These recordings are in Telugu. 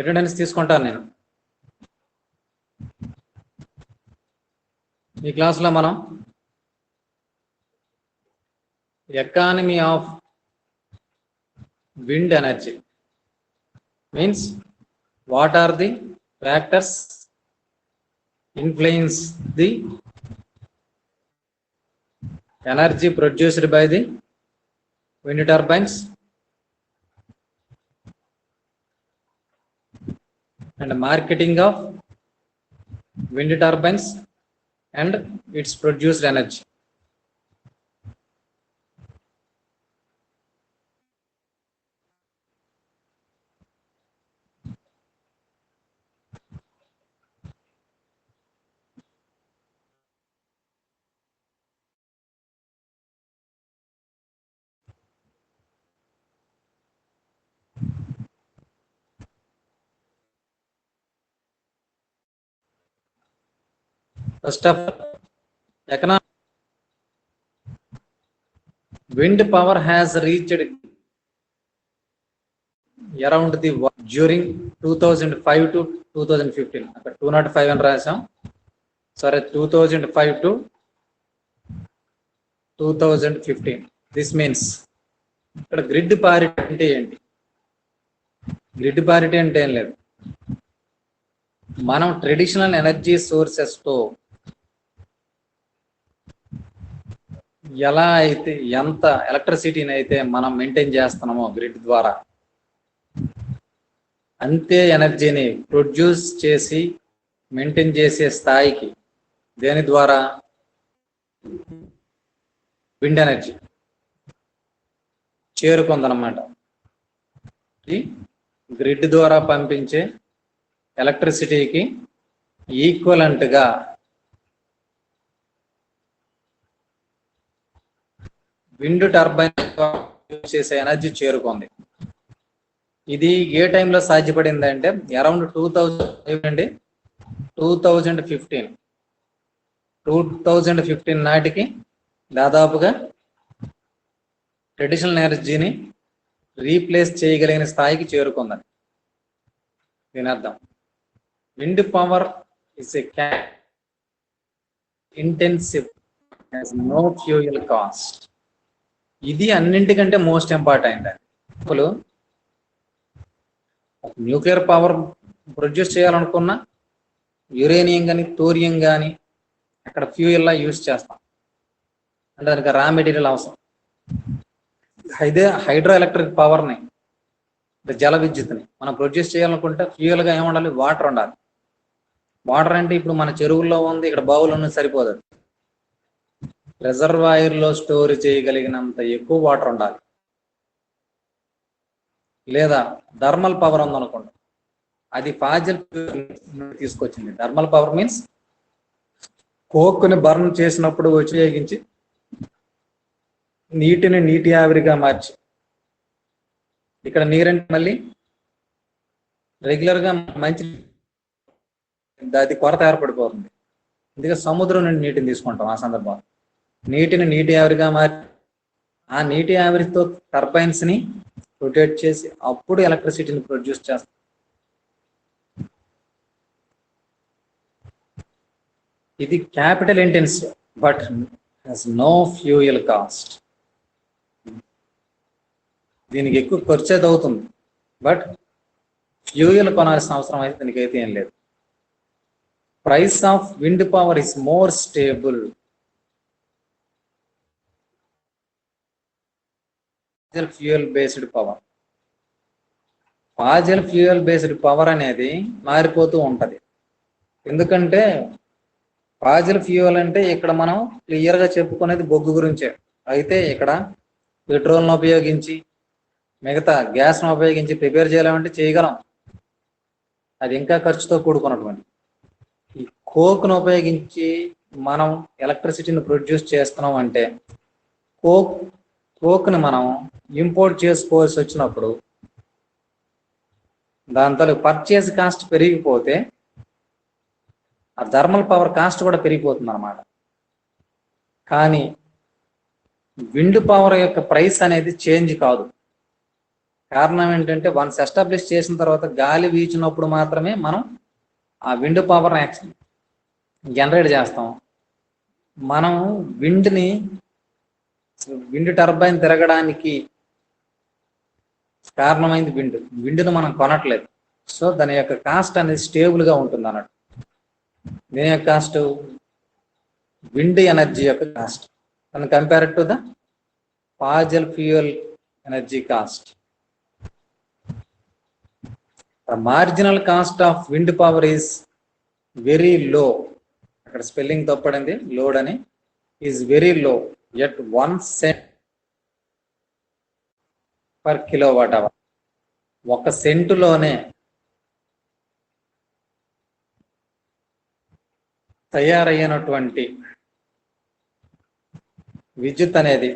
అటెండెన్స్ తీసుకుంటాను నేను. ఈ క్లాస్లో మనం economy of wind energy means what are the factors influence the energy produced by the wind turbines and marketing of wind turbines and its produced energy. First of all, economic wind power has reached around the during 2005 to 2015. 205 అని రాసాం. Sorry, 2005 to 2015. This means ఇక్కడ గ్రిడ్ పారిటీ అంటే ఏంటి? గ్రిడ్ పారిటీ అంటే ఏం లేదు, మనం ట్రెడిషనల్ ఎనర్జీ సోర్సెస్తో ఎలా అయితే ఎంత ఎలక్ట్రిసిటీని అయితే మనం మెయింటైన్ చేస్తున్నామో గ్రిడ్ ద్వారా, అంతే ఎనర్జీని ప్రొడ్యూస్ చేసి మెయింటైన్ చేసే స్థాయికి దేని ద్వారా? విండ్ ఎనర్జీ చేరుకుందనమాట. ఈ గ్రిడ్ ద్వారా పంపించే ఎలక్ట్రిసిటీకి ఈక్వలెంట్గా విండ్ టర్బైన్ చేసే ఎనర్జీ చేరుకుంది. ఇది ఏ టైంలో సాధ్యపడింది అంటే అరౌండ్ 2015 నాటికి దాదాపుగా ట్రెడిషనల్ ఎనర్జీని రీప్లేస్ చేయగలిగిన స్థాయికి చేరుకుందని దీని అర్థం. Wind power is a intensive, no fuel cost. ఇది అన్నింటికంటే మోస్ట్ ఇంపార్టెంట్. ఇప్పుడు న్యూక్లియర్ పవర్ ప్రొడ్యూస్ చేయాలనుకున్నా యురేనియం కానీ థోరియం కానీ అక్కడ ఫ్యూయల్లా యూజ్ చేస్తాం, అంటే దానికి రా మెటీరియల్ అవసరం. ఇదే హైడ్రో ఎలక్ట్రిక్ పవర్ని, జల విద్యుత్ని మనం ప్రొడ్యూస్ చేయాలనుకుంటే ఫ్యూయల్గా ఏముండాలి? వాటర్ ఉండాలి. వాటర్ అంటే ఇప్పుడు మన చెరువుల్లో ఉంది, ఇక్కడ బావులు ఉన్నది సరిపోదు. రిజర్వాయర్లో స్టోర్ చేయగలిగినంత ఎక్కువ వాటర్ ఉండాలి. లేదా థర్మల్ పవర్ ఉందనుకోండి, అది ఫాజిల్ తీసుకొచ్చింది. థర్మల్ పవర్ మీన్స్ కోక్ని బర్న్ చేసినప్పుడు ఉపయోగించి నీటిని నీటి ఆవిరిగా మార్చి, ఇక్కడ నీరంటే మళ్ళీ రెగ్యులర్గా మంచి అది కొరత ఏర్పడిపోతుంది. అందుకే సముద్రం నుండి నీటిని తీసుకుంటాం. ఆ సందర్భంలో నీటిని నీటి ఆవిరిగా మార్చి ఆ నీటి ఆవిరితో టర్బైన్స్ని రొటేట్ చేసి అప్పుడు ఎలక్ట్రిసిటీని ప్రొడ్యూస్ చేస్తాం. ఇది capital intensive but has no fuel cost. దీనికి ఎక్కువ ఖర్చు అయితే అవుతుంది, బట్ ఫ్యూయల్ కొనాల్సిన అవసరం అయితే దీనికైతే ఏం లేదు. Price of wind power is more stable. Fuel based power, Faasil fuel based power అనేది మారిపోతూ ఉంటుంది. ఎందుకంటే ఫాజిల్ ఫ్యూయల్ అంటే ఇక్కడ మనం క్లియర్గా చెప్పుకునేది బొగ్గు గురించే. అయితే ఇక్కడ పెట్రోల్ను ఉపయోగించి మిగతా గ్యాస్ను ఉపయోగించి ప్రిపేర్ చేయాలంటే చేయగలం, అది ఇంకా ఖర్చుతో కూడుకున్నటువంటి. ఈ కోక్ను ఉపయోగించి మనం ఎలక్ట్రిసిటీని ప్రొడ్యూస్ చేస్తున్నాం అంటే కోక్ని మనం ఇంపోర్ట్ చేసుకోవాల్సి వచ్చినప్పుడు దాంతో పర్చేజ్ కాస్ట్ పెరిగిపోతే ఆ థర్మల్ పవర్ కాస్ట్ కూడా పెరిగిపోతుంది అన్నమాట. కానీ విండ్ పవర్ యొక్క ప్రైస్ అనేది చేంజ్ కాదు, కారణం ఏంటంటే వన్స్ ఎస్టాబ్లిష్ చేసిన తర్వాత గాలి వీచినప్పుడు మాత్రమే మనం ఆ విండ్ పవర్ జనరేట్ చేస్తాం. మనం విండ్ టర్బైన్ తిరగడానికి కారణమైంది విండ్ను మనం కొనట్లేదు. సో దాని యొక్క కాస్ట్ అనేది స్టేబుల్ గా ఉంటుంది అన్నట్టు. దీని యొక్క కాస్ట్ విండ్ ఎనర్జీ యొక్క cost and compare to the fossil fuel energy cost. The marginal cost of wind power is very low. అక్కడ స్పెల్లింగ్ తప్పడింది, లోడ్ అని. Is very low at 1 cent per kilowatt hour. 1 సెంటులోనే తయారయ్యినటువంటి విద్యుత్ అనేది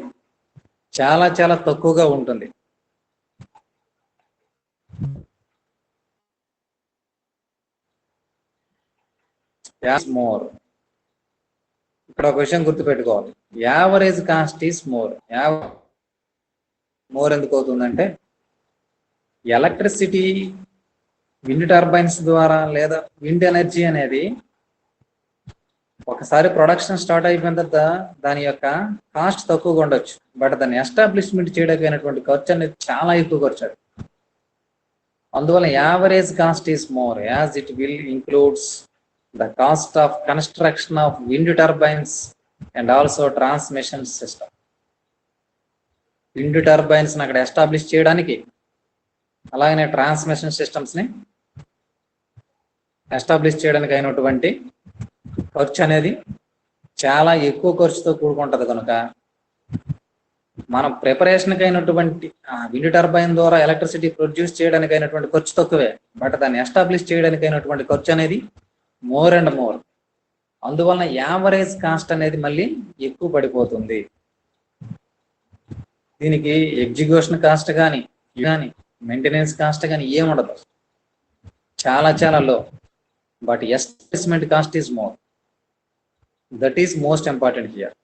చాలా చాలా తక్కువగా ఉంటుంది. మోర్. ఇక్కడ ఒక విషయం గుర్తుపెట్టుకోవాలి, average cost is more. More ఎందుకు అవుతుందంటే ఎలక్ట్రిసిటీ విండ్ టర్బైన్స్ ద్వారా లేదా విండ్ ఎనర్జీ అనేది ఒకసారి ప్రొడక్షన్ స్టార్ట్ అయిపోయిన తర్వాత దాని యొక్క కాస్ట్ తక్కువగా ఉండొచ్చు, బట్ దాన్ని ఎస్టాబ్లిష్మెంట్ చేయడానికి అయినటువంటి ఖర్చు అనేది చాలా ఎక్కువ ఖర్చు. అందువల్ల average cost is more as it will includes the cost of construction of wind turbines and also transmission system. Wind turbines అక్కడ ఎస్టాబ్లిష్ చేయడానికి అలాగనే ట్రాన్స్మిషన్ సిస్టమ్స్ ని ఎస్టాబ్లిష్ చేయడానికి అయినటువంటి ఖర్చు అనేది చాలా ఎక్కువ ఖర్చుతో కూడుకుంటది. కనుక మనం ప్రిపరేషన్కి అయినటువంటి విండ్ టర్బైన్ ద్వారా ఎలక్ట్రిసిటీ ప్రొడ్యూస్ చేయడానికి అయినటువంటి ఖర్చు తక్కువే, బట్ దాన్ని ఎస్టాబ్లిష్ చేయడానికి అయినటువంటి ఖర్చు అనేది మోర్ అండ్ మోర్. అందువలన యావరేజ్ కాస్ట్ అనేది మళ్ళీ ఎక్కువ పడిపోతుంది. దీనికి ఎగ్జిక్యూషన్ కాస్ట్ కానీ మెయింటెనెన్స్ కాస్ట్ కానీ ఏముండదు, చాలా చాలా లో. But establishment cost is more. That is most important here.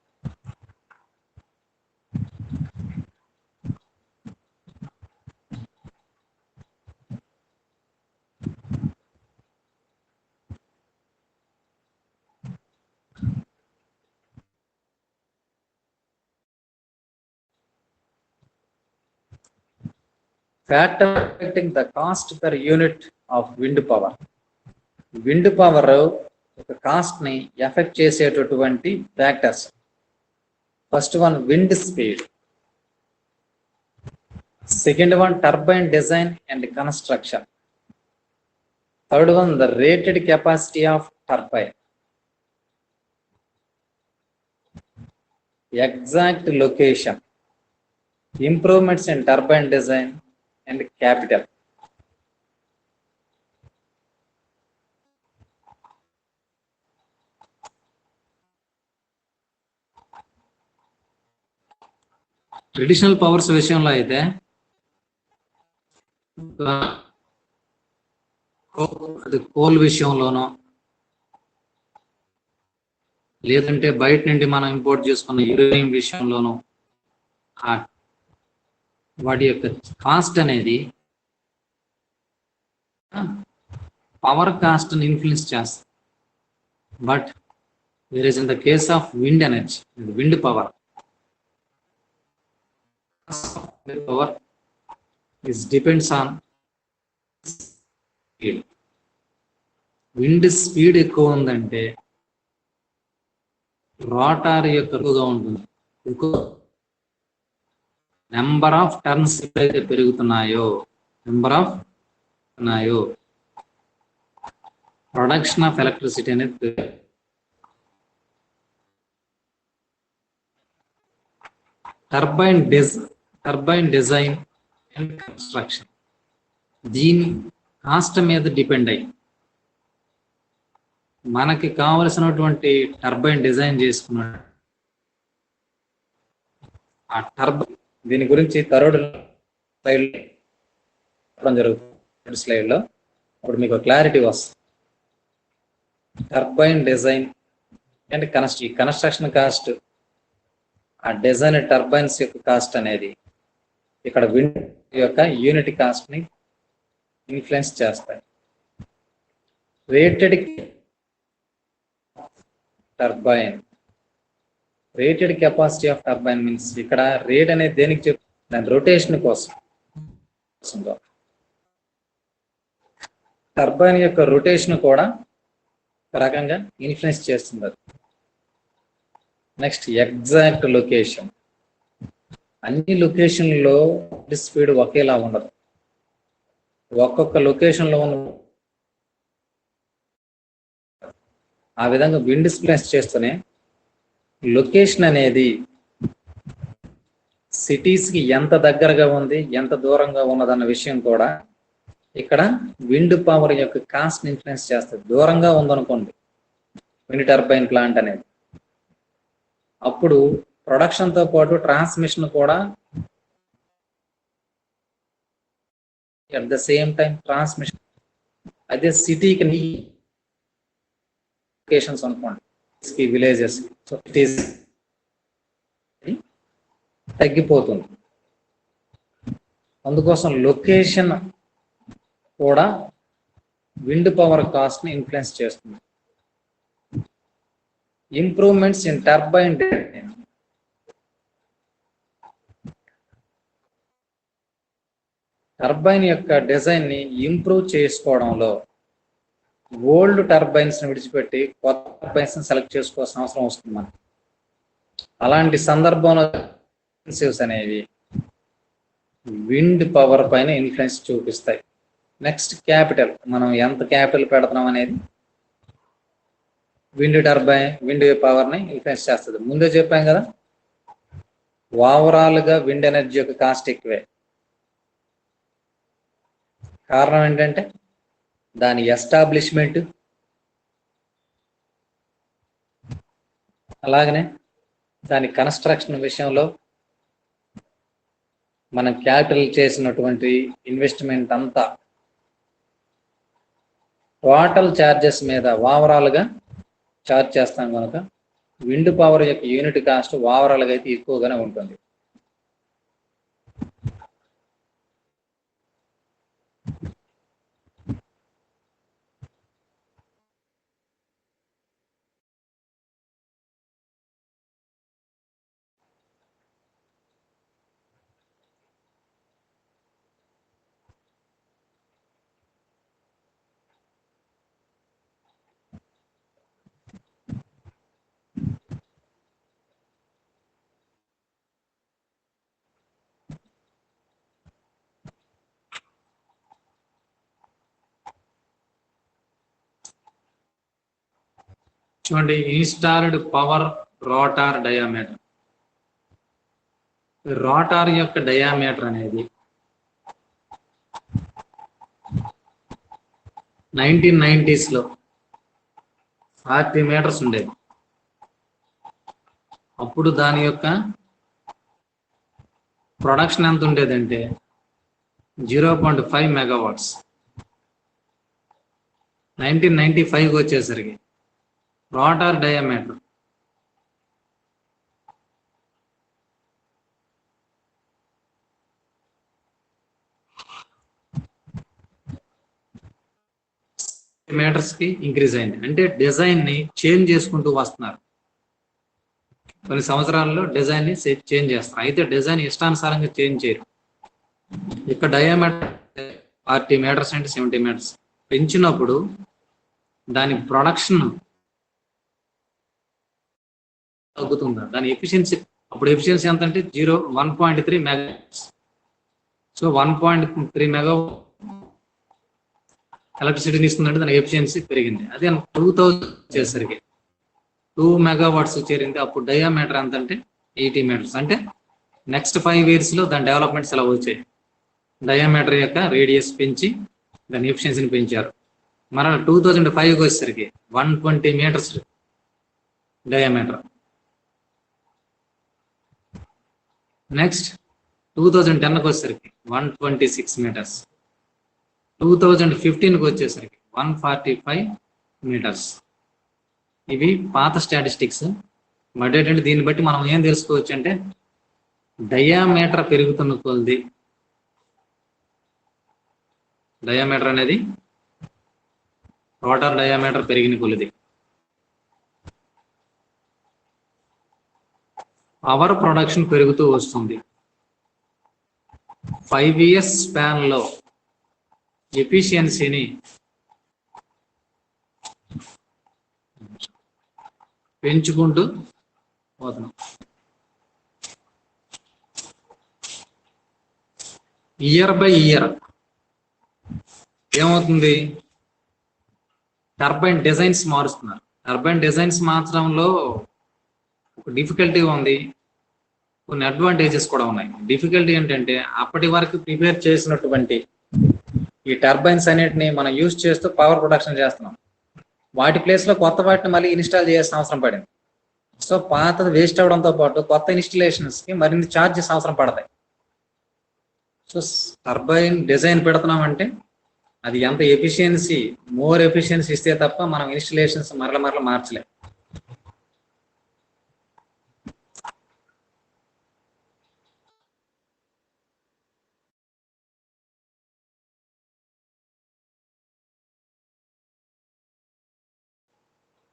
Factor affecting the cost per unit of wind power. Wind power యొక్క కాస్ట్ ని ఎఫెక్ట్ చేసేటటువంటి factors. First one wind speed, second one turbine design and construction, third one the rated capacity of turbine, exact location, improvements in turbine design and capital. Traditional powers విషయంలో అయితే అది కోల్ విషయంలోనో లేదంటే బయట నుండి మనం ఇంపోర్ట్ చేసుకున్న యురేనియం విషయంలోనో వాటి యొక్క కాస్ట్ అనేది పవర్ కాస్ట్ ని ఇన్ఫ్లుయెన్స్ చేస్తుంది. But where is in the case of wind energy, wind power is depends on speed. Wind speed ఎక్కువ ఉందంటే రోటార్ యొక్క ఎక్కువగా ఉంటుంది. నెంబర్ ఆఫ్ టర్న్స్ ఎప్పుడైతే పెరుగుతున్నాయో ప్రొడక్షన్ ఆఫ్ ఎలక్ట్రిసిటీ అనేది టర్బైన్ డిజైన్ అండ్ కన్స్ట్రక్షన్ దీని కాస్ట్ మీద డిపెండ్ అయ్యి మనకి కావలసినటువంటి టర్బైన్ డిజైన్ చేసుకున్నాడు. ఆ టర్బైన్ దీని గురించి థర్డ్ స్లైడ్ జరుగుతుంది. స్లైడ్ లో ఇప్పుడు మీకు క్లారిటీ వస్తుంది. Turbine design and construction cost, ఆ డిజైన్ టర్బైన్స్ యొక్క కాస్ట్ అనేది ఇక్కడ విండ్ యొక్క యూనిట్ కాస్ట్ ని ఇన్ఫ్లుయెన్స్ చేస్తాయి. Rated turbine, rated capacity of turbine means ఇక్కడ రేట్ అనేది దేనికి చెప్తుంది, దాని రొటేషన్ కోసం. టర్బైన్ యొక్క రొటేషన్ కూడా ఒక రకంగా ఇన్ఫ్లుయెన్స్ చేస్తుంది. Next exact location. అన్ని లొకేషన్లో స్పీడ్ ఒకేలా ఉండదు. ఒక్కొక్క లొకేషన్లో ఉన్న ఆ విధంగా విండ్ ఇన్ఫ్లుయెన్స్ చేస్తూనే లొకేషన్ అనేది సిటీస్కి ఎంత దగ్గరగా ఉంది, ఎంత దూరంగా ఉన్నదన్న విషయం కూడా ఇక్కడ విండ్ పవర్ యొక్క కాస్ట్ ఇన్ఫ్లుయెన్స్ చేస్తుంది. దూరంగా ఉందనుకోండి విండ్ టర్బైన్ ప్లాంట్ అనేది, అప్పుడు ప్రొడక్షన్తో పాటు ట్రాన్స్మిషన్ కూడా at the same time transmission. అదే సిటీకి లొకేషన్స్ అనుకోండి, విలేజెస్, సిటీస్ తగ్గిపోతుంది. అందుకోసం లొకేషన్ కూడా విండ్ పవర్ కాస్ట్ ని ఇన్ఫ్లుయెన్స్ చేస్తుంది. Improvements in turbine design. Turbine యొక్క డిజైన్ ని ఇంప్రూవ్ చేసుకోవడంలో ఓల్డ్ టర్బైన్స్ ని విడిచిపెట్టి కొత్త టర్బైన్స్ ని సెలెక్ట్ చేసుకోవాల్సిన అవసరం వస్తుంది మనకి. అలాంటి సందర్భంలో అనేవి విండ్ పవర్ పైన ఇన్ఫ్లుయెన్స్ చూపిస్తాయి. నెక్స్ట్ క్యాపిటల్, మనం ఎంత క్యాపిటల్ పెడుతున్నాం అనేది విండ్ టర్బైన్ విండ్ పవర్ ని ఇన్ఫ్లుయెన్స్ చేస్తుంది. ముందే చెప్పాం కదా, ఓవరాల్ గా విండ్ ఎనర్జీ యొక్క కాస్ట్ ఎక్కువే. కారణం ఏంటంటే దాని ఎస్టాబ్లిష్మెంట్, అలాగనే దాని కన్స్ట్రక్షన్ విషయంలో మనం క్యాపిటల్ చేసినటువంటి ఇన్వెస్ట్మెంట్ అంతా టోటల్ ఛార్జెస్ మీద ఓవరాల్ గా ఛార్జ్ చేస్తాం కనుక విండ్ పవర్ యొక్క యూనిట్ కాస్ట్ ఓవరాల్ గా అయితే ఎక్కువగానే ఉంటుంది. చూడండి, installed power rotor diameter. Rotor యొక్క డయామీటర్ అనేది 1990s లో 40 మీటర్స్ ఉండేది. అప్పుడు దాని యొక్క ప్రొడక్షన్ ఎంత ఉండేదంటే 0.5 మెగావాట్స్. 1995 వచ్చేసరికి రోటార్ డయామీటర్ మీటర్స్ కి ఇంక్రీజ్ అయింది. అంటే డిజైన్ ని చేంజ్ చేసుకుంటూ వస్తున్నారు. కొన్ని సంవత్సరాల్లో డిజైన్ ని చేంజ్ చేస్తారు. అయితే డిజైన్ ఇష్టానుసారంగా చేంజ్ చేయరు. ఇక్కడ డయామీటర్ 40 మీటర్స్ అంటే 70 మీటర్స్ పెంచినప్పుడు దాని ప్రొడక్షన్ తగ్గుతుందా, దాని ఎఫిషియన్సీ. అప్పుడు ఎఫిషియన్సీ ఎంత అంటే 1.3 మెగావాట్స్. సో 1.3 మెగావాట్ ఎలక్ట్రిసిటీని ఇస్తుందంటే దాని ఎఫిషియన్సీ పెరిగింది. అదే 2000 వచ్చేసరికి 2 మెగావాట్స్ చేరింది. అప్పుడు డయామీటర్ ఎంత అంటే 80 మీటర్స్. అంటే నెక్స్ట్ 5 years లో దాని డెవలప్మెంట్స్ ఎలా వచ్చాయి. డయామీటర్ యొక్క రేడియస్ పెంచి దాని ఎఫిషియన్సీని పెంచారు. మన 2005 వచ్చేసరికి 120 మీటర్స్ డయామీటర్. నెక్స్ట్ 2010కి వచ్చేసరికి 126 మీటర్స్. 2015కి వచ్చేసరికి 145 మీటర్స్. ఇవి పాత స్టాటిస్టిక్స్. బట్ ఏంటంటే దీన్ని బట్టి మనం ఏం తెలుసుకోవచ్చు అంటే డయామీటర్ పెరుగుతున్న కొలది డయామీటర్ అనేది రోటర్ డయామీటర్ పెరిగిన కొలిది పవర్ ప్రొడక్షన్ పెరుగుతూ వస్తుంది. 5 years స్పాన్ లో ఎఫిషియన్సీని పెంచుకుంటూ పోతున్నాం. ఇయర్ బై ఇయర్ ఏమవుతుంది, టర్బైన్ డిజైన్స్ మారుస్తున్నారు. టర్బైన్ డిజైన్స్ మార్చడంలో ఒక డిఫికల్టీ ఉంది, కొన్ని అడ్వాంటేజెస్ కూడా ఉన్నాయి. డిఫికల్టీ ఏంటంటే అప్పటి వరకు ప్రిపేర్ చేసినటువంటి ఈ టర్బైన్స్ అన్నిటిని మనం యూజ్ చేస్తూ పవర్ ప్రొడక్షన్ చేస్తున్నాం. వాటి ప్లేస్లో కొత్త వాటిని మళ్ళీ ఇన్స్టాల్ చేయాల్సిన అవసరం పడింది. సో పాతది వేస్ట్ అవడంతో పాటు కొత్త ఇన్స్టలేషన్స్కి మరిన్ని ఛార్జెస్ అవసరం పడతాయి. సో టర్బైన్ డిజైన్ పెడుతున్నామంటే అది ఎంత ఎఫిషియన్సీ, మోర్ ఎఫిషియన్సీ ఇస్తే తప్ప మనం ఇన్స్టలేషన్స్ మరల మార్చలేం.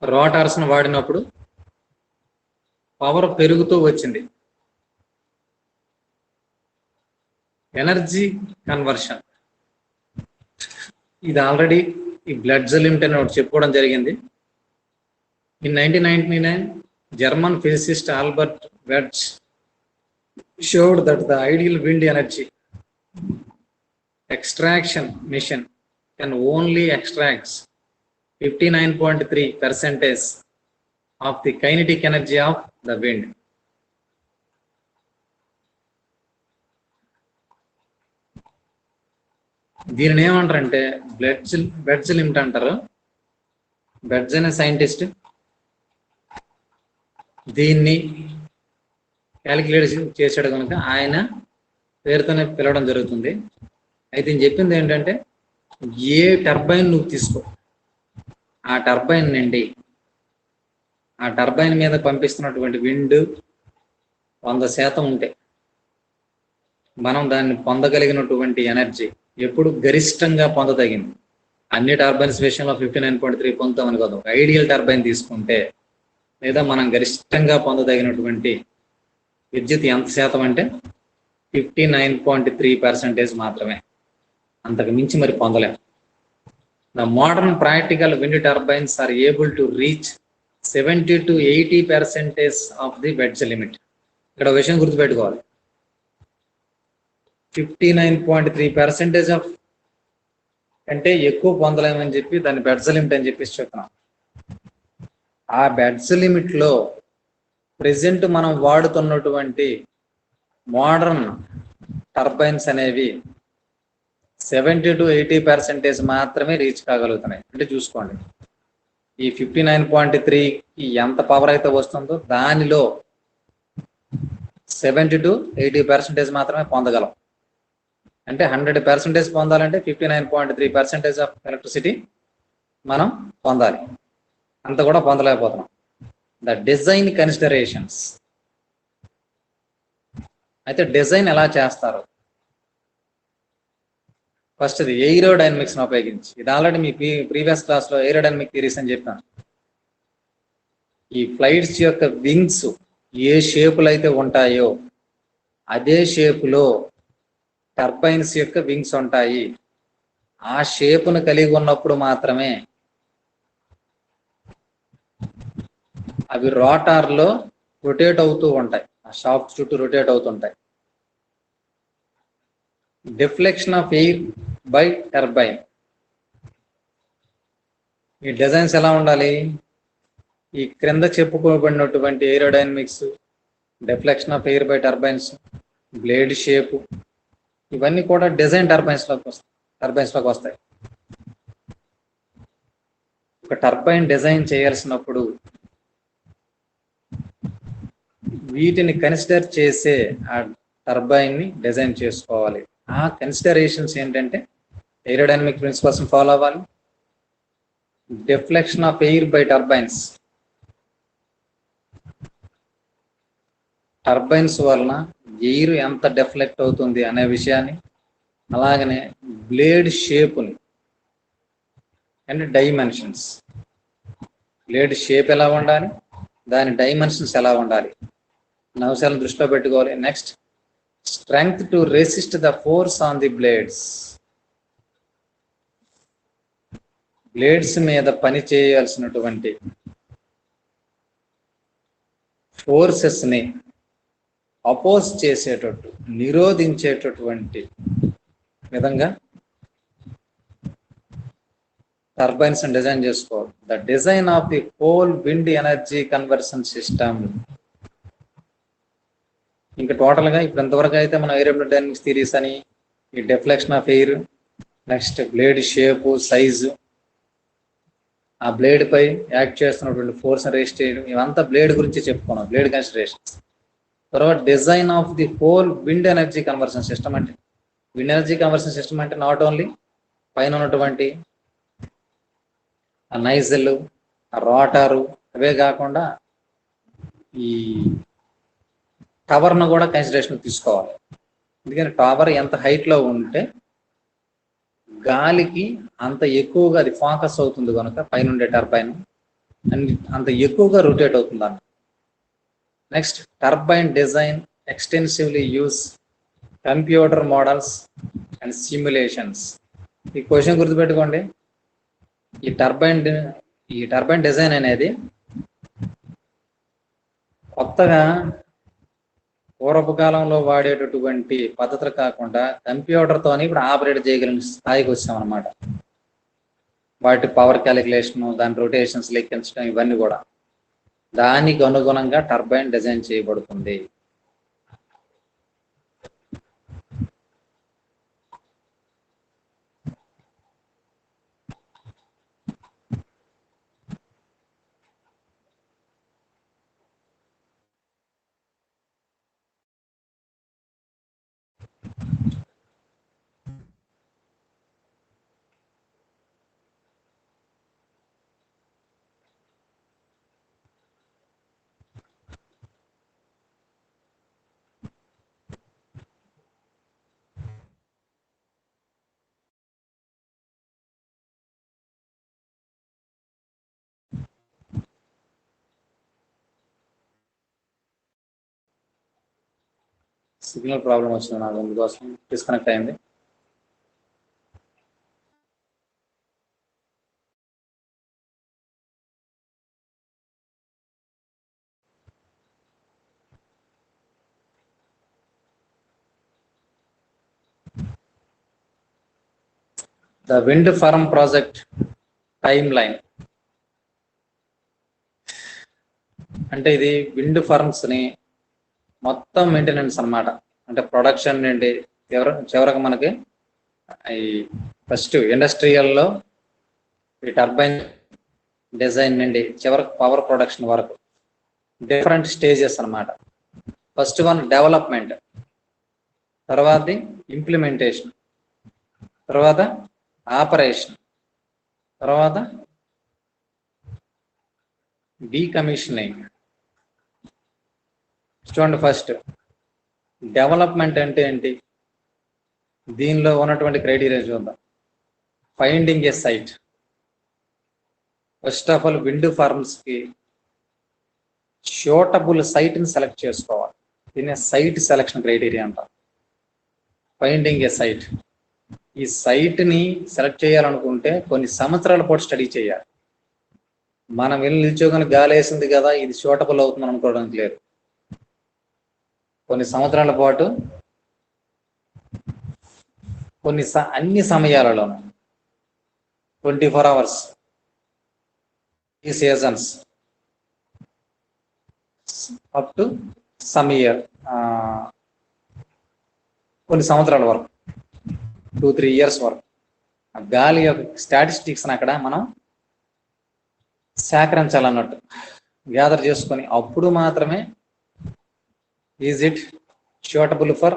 రోటార్స్ను వాడినప్పుడు పవర్ పెరుగుతూ వచ్చింది. ఎనర్జీ కన్వర్షన్ ఇది ఆల్రెడీ ఈ బ్లడ్జ్ లిమిట్ అని ఒకటి చెప్పుకోవడం జరిగింది. In 1999 German physicist Albert verge showed that the ideal wind energy extraction machine can only extract 59.3% of the kinetic energy of the wind. దీనిని ఏమంటారంటే బెడ్జ్ లిమిట్ అంటారు. బెడ్జ్ అనే సైంటిస్ట్ దీన్ని క్యాలిక్యులేట్ చేసాడు కనుక ఆయన పేరుతోనే పిలవడం జరుగుతుంది. అయితే నేను చెప్పింది ఏంటంటే ఏ టర్బైన్ నువ్వు తీసుకో, ఆ టర్బైన్ నుండి ఆ టర్బైన్ మీద పంపిస్తున్నటువంటి విండ్ 100% ఉంటే మనం దాన్ని పొందగలిగినటువంటి ఎనర్జీ ఎప్పుడు గరిష్టంగా పొందదగింది. అన్ని టర్బైన్స్ విషయంలో 59.3 పొందుతామని కాదు, ఒక ఐడియల్ టర్బైన్ తీసుకుంటే లేదా మనం గరిష్టంగా పొందదగినటువంటి విద్యుత్ ఎంత శాతం అంటే 59.3% మాత్రమే, అంతకు మించి మరి పొందలేం. The modern practical wind turbines are able to reach 70 to 80% of the Betz limit. ఇక్కడ విషయం గుర్తుపెట్టుకోవాలి, 59.3% ఆఫ్ అంటే ఎక్కువ పొందలేమని చెప్పి దాన్ని బెడ్జ్ లిమిట్ అని చెప్పేసి చెప్తున్నాం. ఆ బెడ్జ్ లిమిట్ లో ప్రెసెంట్ మనం వాడుతున్నటువంటి మోడర్న్ టర్బైన్స్ అనేవి 70 to 80% మాత్రమే రీచ్ కాగలుగుతున్నాయి. అంటే చూసుకోండి, ఈ 59.3కి ఎంత పవర్ అయితే వస్తుందో దానిలో 70 to 80% మాత్రమే పొందగలం. అంటే 100% పొందాలంటే 59.3% ఆఫ్ ఎలక్ట్రిసిటీ మనం పొందాలి, అంత కూడా పొందలేకపోతున్నాం. ద డిజైన్ కన్సిడరేషన్స్, అయితే డిజైన్ ఎలా చేస్తారు? ఫస్ట్ ఇది ఏరోడైనమిక్స్ ని ఉపయోగించి, ఇది ఆల్రెడీ మీ ప్రీవియస్ క్లాస్లో ఏరోడైనమిక్ థియరీస్ అని చెప్పాను. ఈ ఫ్లైట్స్ యొక్క వింగ్స్ ఏ షేపులు అయితే ఉంటాయో అదే షేపులో టర్బైన్స్ యొక్క వింగ్స్ ఉంటాయి. ఆ షేపును కలిగి ఉన్నప్పుడు మాత్రమే అవి రోటార్లో రొటేట్ అవుతూ ఉంటాయి, ఆ షాఫ్ట్ చుట్టూ రొటేట్ అవుతుంటాయి. Deflection of air by turbine, ఈ డిజైన్స్ ఎలా ఉండాలి? ఈ క్రింద చెప్పుకోబడినటువంటి aerodynamics, deflection of air by turbines, blade shape, ఇవన్నీ కూడా డిజైన్ టర్బైన్స్లోకి వస్తాయి. ఒక టర్బైన్ డిజైన్ చేయాల్సినప్పుడు వీటిని కన్సిడర్ చేసే ఆ టర్బైన్ ని డిజైన్ చేసుకోవాలి. ఆ కన్సిడరేషన్స్ ఏంటంటే ఏరోడైనమిక్ ప్రిన్సిపల్స్ ఫాలో అవ్వాలి. Deflection of air by turbines, turbines వలన ఎయిర్ ఎంత డిఫ్లెక్ట్ అవుతుంది అనే విషయాన్ని, అలాగనే బ్లేడ్ షేప్ని అండ్ డైమెన్షన్స్, బ్లేడ్ షేప్ ఎలా ఉండాలి, దాని డైమెన్షన్స్ ఎలా ఉండాలి, అంశాలను దృష్టిలో పెట్టుకోవాలి. Next strength to resist the force on the blades, blades మీద పని చేయాల్సినటువంటి ఫోర్సెస్ ని అపోజ్ చేసేటట్టు, నిరోధించేటటువంటి విధంగా టర్బైన్స్ డిజైన్ చేసుకోవాలి. The design of the whole wind energy conversion system. ఇంకా టోటల్ గా ఇప్పుడు ఎంతవరకు అయితే మనం ఏరోడైనమిక్స్ థియరీస్ అని, ఈ deflection of air, next blade shape, size, ఆ బ్లేడ్ పై యాక్ట్ చేస్తున్నటువంటి ఫోర్స్ రెసిస్ట్ చేయడం, ఇవంతా బ్లేడ్ గురించి చెప్పుకున్నాం, బ్లేడ్ కన్సిడరేషన్. తర్వాత design of the whole wind energy conversion system. అంటే విండ్ ఎనర్జీ కన్వర్షన్ సిస్టమ్ అంటే నాట్ ఓన్లీ పైన ఉన్నటువంటి ఆ నైజల్, ఆ రోటారు, అవే కాకుండా ఈ టవర్ను కూడా కన్సిడరేషన్ తీసుకోవాలి. ఎందుకంటే టవర్ ఎంత హైట్లో ఉంటే గాలికి అంత ఎక్కువగా అది ఫోకస్ అవుతుంది కనుక పైన ఉండే టర్బైన్ అంత ఎక్కువగా రొటేట్ అవుతుంది అన్న. Next turbine design extensively use computer models and simulations. ఈ క్వశ్చన్ గుర్తుపెట్టుకోండి, ఈ టర్బైన్ డిజైన్ అనేది కొత్తగా పూర్వపు కాలంలో వాడేటటువంటి పద్ధతులు కాకుండా కంప్యూటర్తోని ఇప్పుడు ఆపరేట్ చేయగలిగిన స్థాయికి వచ్చామన్నమాట. వాటి పవర్ క్యాలిక్యులేషన్, దాని రొటేషన్స్ లెక్కించడం, ఇవన్నీ కూడా దానికి అనుగుణంగా టర్బైన్ డిజైన్ చేయబడుతుంది. సిగ్నల్ ప్రాబ్లం వచ్చింది నాకు, అందుకోసం డిస్కనెక్ట్ అయింది. The wind farm project timeline అంటే ఇది విండ్ ఫార్మ్స్ ని మొత్తం మెయింటెనెన్స్ అన్నమాట. అంటే ప్రొడక్షన్ నుండి చివరకు మనకి ఈ ఫస్ట్ ఇండస్ట్రియల్లో ఈ టర్బైన్ డిజైన్ నుండి చివరకు పవర్ ప్రొడక్షన్ వరకు డిఫరెంట్ స్టేజెస్ అన్నమాట. ఫస్ట్ వన్ డెవలప్మెంట్, తర్వాత ఇంప్లిమెంటేషన్, తర్వాత ఆపరేషన్, తర్వాత డీకమిషనింగ్. చూడండి, ఫస్ట్ డెవలప్మెంట్ అంటే ఏంటి, దీనిలో ఉన్నటువంటి క్రైటీరియా చూద్దాం. Finding a site. First of all wind farms కి షూటబుల్ సైట్ ని సెలెక్ట్ చేసుకోవాలి. దీన్ని సైట్ సెలెక్షన్ క్రైటీరియా అంటారు. Finding a site. ఈ సైట్ ని సెలెక్ట్ చేయాలనుకుంటే కొన్ని సంవత్సరాల పాటు స్టడీ చేయాలి. మనం వెళ్ళి నిల్చోగానే గాలి వేసింది కదా ఇది షూటబుల్ అవుతుంది అనుకోవడానికి లేదు. కొన్ని సంవత్సరాల పాటు అన్ని సమయాలలోనూ 24 hours, ఈ seasons up to some year, కొన్ని సంవత్సరాల వరకు 2-3 years వరకు ఆ గాలి యొక్క స్టాటిస్టిక్స్ అక్కడ మనం సేకరించాలన్నట్టు, గ్యాదర్ చేసుకొని అప్పుడు మాత్రమే is it suitable for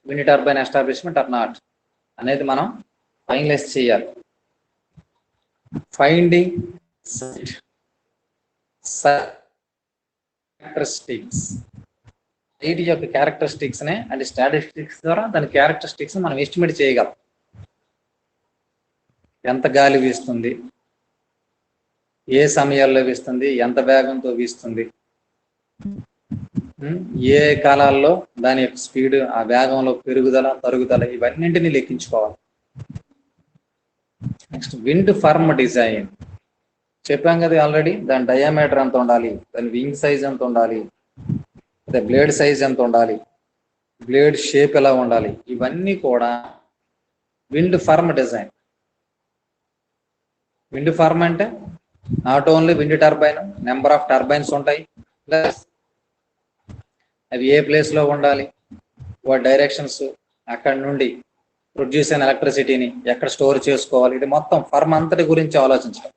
wind turbine establishment or not అనేది మనం ఫైనలైజ్ చేయాలి. Finding site characteristics. సైట్ యొక్క క్యారెక్టరిస్టిక్స్ నే అంటే స్టాటిస్టిక్స్ ద్వారా దాని క్యారెక్టరిస్టిక్స్ మనం ఎస్టిమేట్ చేయగలం. ఎంత గాలి వీస్తుంది, ఏ సమయాల్లో వీస్తుంది, ఎంత వేగంతో వీస్తుంది, ఏ కాలాల్లో దాని యొక్క స్పీడ్, ఆ వేగంలో పెరుగుదల తరుగుదల, ఇవన్నింటినీ లెక్కించుకోవాలి. నెక్స్ట్ విండ్ ఫర్మ్ డిజైన్ చెప్పాం కదా ఆల్రెడీ. దాని డయామీటర్ ఎంత ఉండాలి, దాని వింగ్ సైజ్ ఎంత ఉండాలి, అదే బ్లేడ్ సైజ్ ఎంత ఉండాలి, బ్లేడ్ షేప్ ఎలా ఉండాలి, ఇవన్నీ కూడా wind farm design. Wind farm అంటే not only wind turbine, number of turbines ఉంటాయి, ప్లస్ అవి ఏ ప్లేస్ లో ఉండాలి, వాటి డైరెక్షన్స్, అక్కడ నుండి ప్రొడ్యూస్ అయిన ఎలక్ట్రిసిటీని ఎక్కడ స్టోర్ చేసుకోవాలి, ఇది మొత్తం ఫర్మ్ అంతటి గురించి ఆలోచించాలి.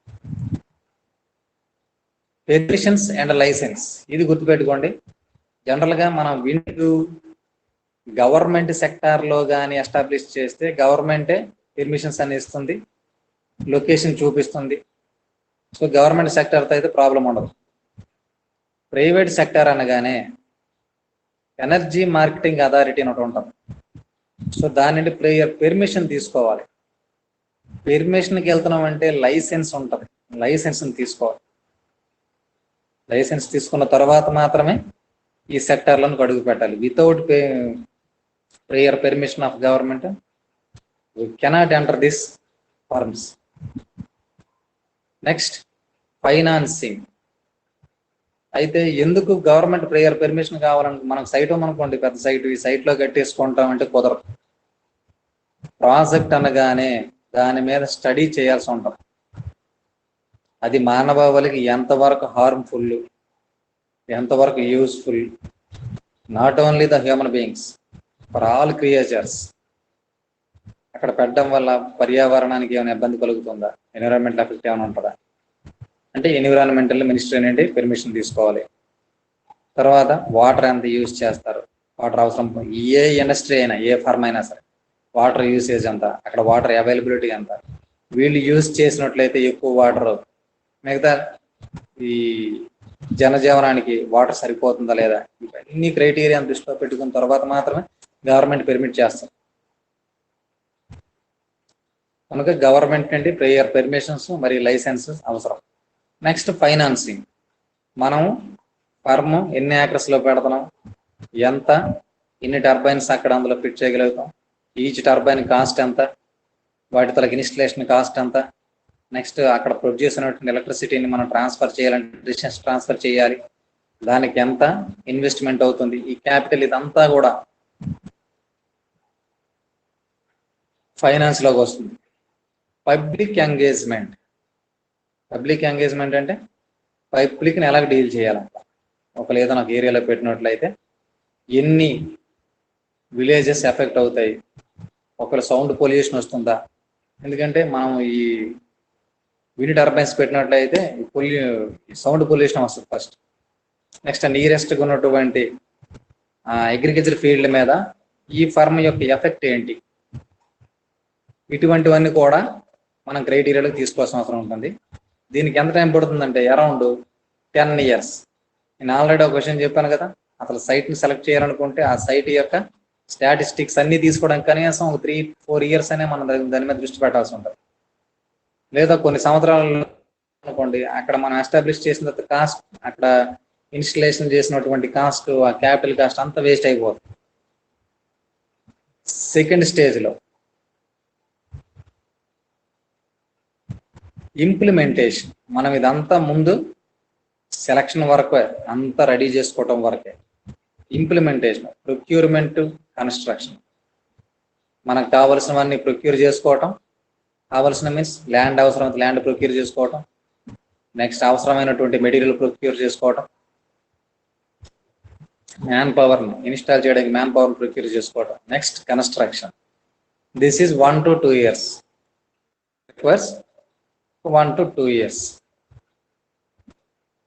పెర్మిషన్స్ అండ్ లైసెన్స్ ఇది గుర్తుపెట్టుకోండి. జనరల్ గా మనం విండ్ గవర్నమెంట్ సెక్టార్ లో కానీ ఎస్టాబ్లిష్ చేస్తే గవర్నమెంటే పెర్మిషన్స్ అని ఇస్తుంది, లొకేషన్ చూపిస్తుంది. సో గవర్నమెంట్ సెక్టార్తో అయితే ప్రాబ్లం ఉండదు. ప్రైవేట్ సెక్టార్ అనగానే ఎనర్జీ మార్కెటింగ్ అథారిటీ అని ఒకటి ఉంటుంది. సో దాని నుండి పెర్మిషన్ తీసుకోవాలి. పెర్మిషన్కి వెళ్తున్నాం అంటే లైసెన్స్ ఉంటుంది, లైసెన్స్ తీసుకోవాలి. లైసెన్స్ తీసుకున్న తర్వాత మాత్రమే ఈ సెక్టార్లను అడుగు పెట్టాలి. Without prayer permission of government we cannot enter this firms. Next financing. అయితే ఎందుకు గవర్నమెంట్ ప్రేయర్ పెర్మిషన్ కావాలంటే, మనకు సైట్ ఉందనుకోండి, పెద్ద సైట్, ఈ సైట్ లో కట్టేసుకుంటాం అంటే కుదరదు. ప్రాజెక్ట్ అనగానే దాని మీద స్టడీ చేయాల్సి ఉంటుంది. అది మానవాళికి ఎంతవరకు హార్మ్ఫుల్, ఎంతవరకు useful, not only the human beings, for all creatures. అక్కడ పెట్టడం వల్ల పర్యావరణానికి ఏమైనా ఇబ్బంది కలుగుతుందా, ఎన్విరాన్మెంటల్ ఎఫెక్ట్ ఏమైనా ఉంటుందా అంటే ఎన్విరాన్మెంటల్ మినిస్ట్రీ నుండి పెర్మిషన్ తీసుకోవాలి. తర్వాత వాటర్ ఎంత యూజ్ చేస్తారు, వాటర్ అవసరం, ఏ ఇండస్ట్రీ అయినా ఏ ఫర్మ్ అయినా సరే వాటర్ యూసేజ్ ఎంత, అక్కడ వాటర్ అవైలబిలిటీ ఎంత, వీళ్ళు యూజ్ చేసినట్లయితే ఎక్కువ వాటర్ మిగతా ఈ జనజీవనానికి వాటర్ సరిపోతుందా లేదా, ఇవన్నీ క్రైటీరియా దృష్టిలో పెట్టుకున్న తర్వాత మాత్రమే గవర్నమెంట్ పెర్మిట్ చేస్తారు. కనుక గవర్నమెంట్ నుండి ప్రేయర్ పెర్మిషన్స్ మరియు లైసెన్సెస్ అవసరం. Next financing. మనం ఫర్మ్ ఎన్ని ఏకర్స్ లో పెడుతున్నాం, ఎంత, ఎన్ని టర్బైన్స్ అక్కడ అందులో ఫిట్ చేయగలుగుతాం, ఈచ్ టర్బైన్ కాస్ట్ ఎంత, వాటి తలకి ఇన్స్టలేషన్ కాస్ట్ ఎంత, నెక్స్ట్ అక్కడ ప్రొడ్యూస్ అయినటువంటి ఎలక్ట్రిసిటీని మనం ట్రాన్స్ఫర్ చేయాలంటే డిస్టెన్స్ ట్రాన్స్ఫర్ చేయాలి, దానికి ఎంత ఇన్వెస్ట్మెంట్ అవుతుంది, ఈ క్యాపిటల్ ఇదంతా కూడా ఫైనాన్స్ లోకి వస్తుంది. Public engagement. పబ్లిక్ ఎంగేజ్మెంట్ అంటే పబ్లిక్ని ఎలా డీల్ చేయాలంట. ఒకవేళ ఏదైనా ఒక ఏరియాలో పెట్టినట్లయితే ఎన్ని విలేజెస్ ఎఫెక్ట్ అవుతాయి, ఒకవేళ సౌండ్ పొల్యూషన్ వస్తుందా, ఎందుకంటే మనం ఈ విండ్ టర్బైన్స్ పెట్టినట్లయితే సౌండ్ పొల్యూషన్ వస్తుంది ఫస్ట్. నెక్స్ట్ నియరెస్ట్గా ఉన్నటువంటి అగ్రికల్చర్ ఫీల్డ్ మీద ఈ ఫర్మ్ యొక్క ఎఫెక్ట్ ఏంటి, ఇటువంటివన్నీ కూడా మనం క్రైటీరియాలోకి తీసుకోవాల్సిన అవసరం ఉంటుంది. దీనికి ఎంత టైం పడుతుందంటే అరౌండ్ 10 years. నేను ఆల్రెడీ ఒక క్వశ్చన్ చెప్పాను కదా, అసలు సైట్ని సెలెక్ట్ చేయాలనుకుంటే ఆ సైట్ యొక్క స్టాటిస్టిక్స్ అన్ని తీసుకోవడానికి కనీసం ఒక 3-4 years అనే మనం దాని మీద దృష్టి పెట్టాల్సి ఉంటుంది. లేదా కొన్ని సంవత్సరాలు అనుకోండి, అక్కడ మనం ఎస్టాబ్లిష్ చేసిన తర్వాత కాస్ట్, అక్కడ ఇన్స్టలేషన్ చేసినటువంటి కాస్ట్, ఆ క్యాపిటల్ కాస్ట్ అంతా వేస్ట్ అయిపోతుంది. సెకండ్ స్టేజ్లో ఇంప్లిమెంటేషన్. మనం ఇదంతా ముందు సెలక్షన్ వరకు అంతా రెడీ చేసుకోవటం వరకే. Implementation, procurement, construction. మనకు కావలసినవన్నీ ప్రొక్యూర్ చేసుకోవటం, కావలసిన మీన్స్ ల్యాండ్ అవసరమైతే ల్యాండ్ ప్రొక్యూర్ చేసుకోవటం, నెక్స్ట్ అవసరమైనటువంటి మెటీరియల్ ప్రొక్యూర్ చేసుకోవటం, మ్యాన్ పవర్ని ఇన్స్టాల్ చేయడానికి మ్యాన్ పవర్ ప్రొక్యూర్ చేసుకోవటం, next construction. This is 1 to 2 years. Requires 1 to 2 years.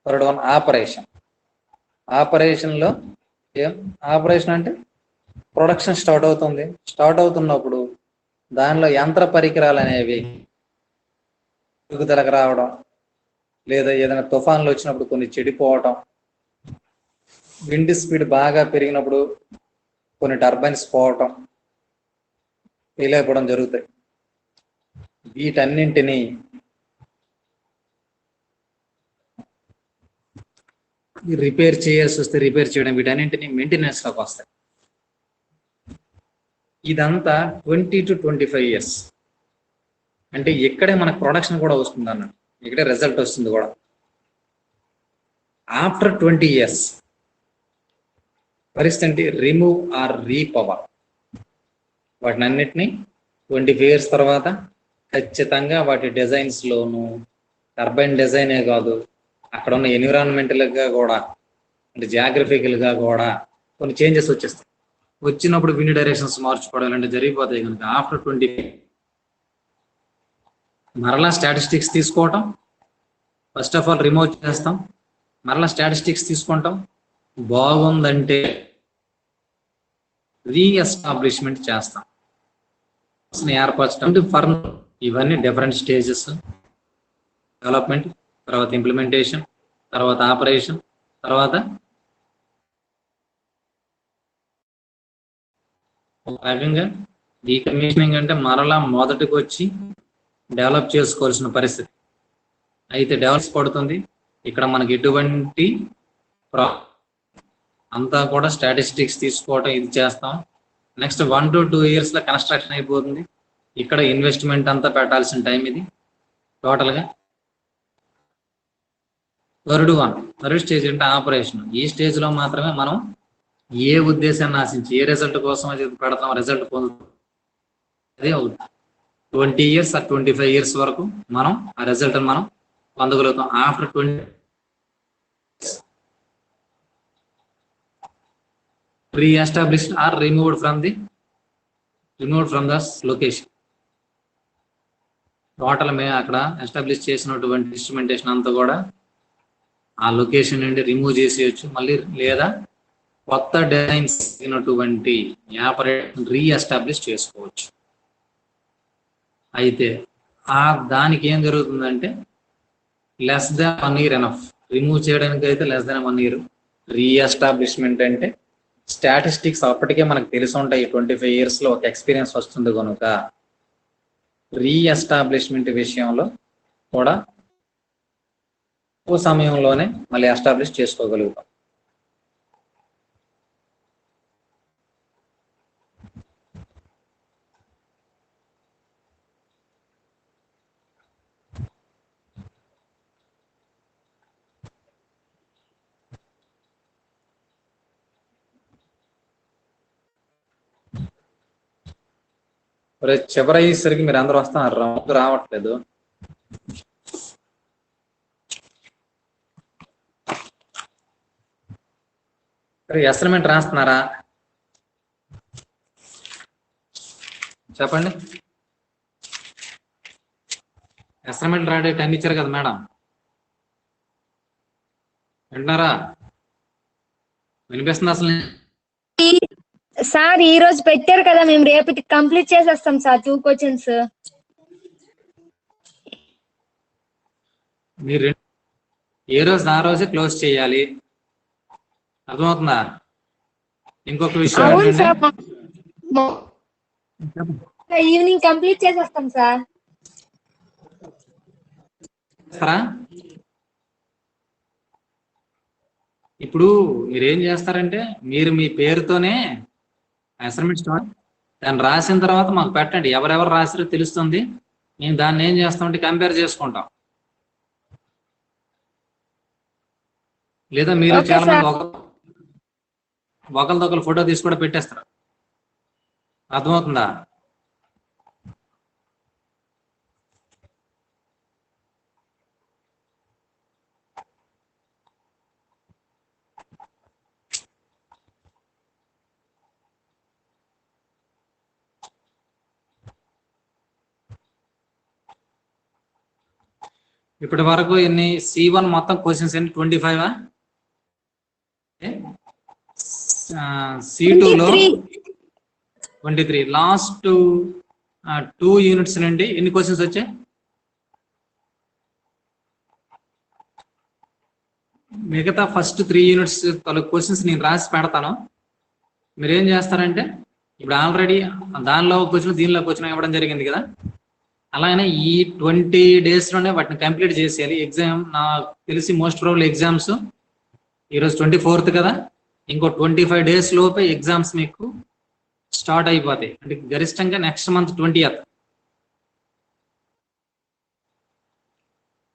Third one operation. ఆపరేషన్లో ఆపరేషన్ అంటే ప్రొడక్షన్ స్టార్ట్ అవుతుంది. స్టార్ట్ అవుతున్నప్పుడు దానిలో యంత్ర పరికరాలు అనేవి ఎదుగుదలకు రావడం, లేదా ఏదైనా తుఫాన్లు వచ్చినప్పుడు కొన్ని చెడిపోవటం, విండ్ స్పీడ్ బాగా పెరిగినప్పుడు కొన్ని టర్బైన్స్ పోవటం, ఫెయిల్ అయిపోవడం జరుగుతాయి. వీటన్నింటినీ రిపేర్ చేయాల్సి వస్తే రిపేర్ చేయడం, వీటన్నింటినీ మెయింటెనెన్స్ లోకి వస్తాయి. ఇదంతా 20 to 25 years. అంటే ఇక్కడే మనకు ప్రొడక్షన్ కూడా వస్తుంది అన్నట్టు, ఇక్కడే రిజల్ట్ వస్తుంది కూడా. ఆఫ్టర్ 20 years పరిస్థితి రిమూవ్ ఆర్ రీపవర్. వాటిని అన్నిటినీ 25 years తర్వాత ఖచ్చితంగా వాటి డిజైన్స్ లోను, టర్బైన్ డిజైనే కాదు, అక్కడ ఉన్న ఎన్విరాన్మెంటల్ గా కూడా, అంటే జాగ్రఫికల్ గా కూడా కొన్ని చేంజెస్ వచ్చేస్తాయి. వచ్చినప్పుడు విండ్ డైరెక్షన్స్ మార్చుకోవడం అంటే జరిగిపోతాయి. కనుక ఆఫ్టర్ 20 మరలా స్టాటిస్టిక్స్ తీసుకోవటం, ఫస్ట్ ఆఫ్ ఆల్ రిమూవ్ చేస్తాం, మరలా స్టాటిస్టిక్స్ తీసుకుంటాం, బాగుందంటే రీఎస్టాబ్లిష్మెంట్ చేస్తాం, ఏర్పరచడం. ఇవన్నీ డిఫరెంట్ స్టేజెస్: డెవలప్మెంట్, తర్వాత ఇంప్లిమెంటేషన్, తర్వాత ఆపరేషన్, తర్వాత రకంగా డీకమిషనింగ్. అంటే మరలా మొదటికి వచ్చి డెవలప్ చేసుకోవాల్సిన పరిస్థితి. అయితే డెవలప్ పడుతుంది ఇక్కడ మనకి ఎటువంటి అంతా కూడా స్టాటిస్టిక్స్ తీసుకోవటం, ఇది చేస్తాం. నెక్స్ట్ 1 to 2 years లో కన్స్ట్రక్షన్ అయిపోతుంది. ఇక్కడ ఇన్వెస్ట్మెంట్ అంతా పెట్టాల్సిన టైం ఇది టోటల్గా. థర్డ్ స్టేజ్ అంటే ఆపరేషన్. ఈ స్టేజ్ లో మాత్రమే మనం ఏ ఉద్దేశాన్ని ఆశించి ఏ రిజల్ట్ కోసం అది పెడతాం, రిజల్ట్ పొందుతాం. అదే అవుతుంది 20 years or 25 years వరకు మనం ఆ రిజల్ట్ మనం పొందగలుగుతాం. After 20 re-established or removed from the location. Total అక్కడ ఎస్టాబ్లిష్ చేసినటువంటి ఇన్స్ట్రుమెంటేషన్ అంతా కూడా ఆ లొకేషన్ నుండి రిమూవ్ చేసేయచ్చు మళ్ళీ, లేదా కొత్త డిజైన్స్ అయినటువంటి ఆపరేషన్ రీఎస్టాబ్లిష్ చేసుకోవచ్చు. అయితే దానికి ఏం జరుగుతుందంటే less than 1 year enough. Remove చేయడానికి అయితే లెస్ దాన్ 1 year. రీఎస్టాబ్లిష్మెంట్ అంటే స్టాటిస్టిక్స్ అప్పటికే మనకు తెలిసి ఉంటాయి. 25 years లో ఒక ఎక్స్పీరియన్స్ వస్తుంది కనుక రీఎస్టాబ్లిష్మెంట్ విషయంలో కూడా తక్కువ సమయంలోనే మళ్ళీ ఎస్టాబ్లిష్ చేసుకోగలుగుతాం. చివరి అయ్యేసరికి మీరు అందరూ వస్తున్నారు, రావట్లేదు. అసైన్మెంట్ రాస్తున్నారా? చెప్పండి. అసైన్మెంట్ రాడే టైం ఇచ్చారు కదా మేడం, వింటున్నారా? వినిపిస్తుంది అసలు సార్? ఈ రోజు పెట్టారు కదా, మేము రేపటి కంప్లీట్ చేసేస్తాం సార్ 2 questions. మీరు ఏ రోజు ఆ రోజే క్లోజ్ చేయాలి, అర్థమవుతుందా? ఇంకొక విషయం ఈవినింగ్ కంప్లీట్ చేసేస్తాం సార్. ఇప్పుడు మీరు ఏం చేస్తారంటే, మీరు మీ పేరుతోనే అసైన్మెంట్ స్టార్ట్ దాన్ని రాసిన తర్వాత మాకు పెట్టండి. ఎవరెవరు రాసారో తెలుస్తుంది. మేము దాన్ని ఏం చేస్తామంటే కంపేర్ చేసుకుంటాం. లేదా మీరు చాలా మంది ఒకరిదొకరు ఫోటో తీసి కూడా పెట్టేస్తారు. అర్థమవుతుందా? ఇప్పటి వరకు ఎన్ని C1 మొత్తం క్వశ్చన్స్ ఎన్ని 25? C2 లో 23. లాస్ట్ 2 యూనిట్స్ నుండి ఎన్ని క్వశ్చన్స్ వచ్చాయి? మిగతా ఫస్ట్ 3 యూనిట్స్ క్వశ్చన్స్ నేను రాసి పెడతాను. మీరు ఏం చేస్తారంటే ఇప్పుడు ఆల్రెడీ దానిలో క్వశ్చన్ దీనిలో క్వశ్చన్ ఇవ్వడం జరిగింది కదా, అలానే ఈ 20 days లోనే వాటిని కంప్లీట్ చేసేయాలి. ఎగ్జామ్ నాకు తెలిసి మోస్ట్ ప్రాబబుల్ ఎగ్జామ్స్ ఈరోజు 24th కదా, ఇంకో 25 days లోపే ఎగ్జామ్స్ మీకు స్టార్ట్ అయిపోతాయి. అంటే గరిష్టంగా నెక్స్ట్ మంత్ 20th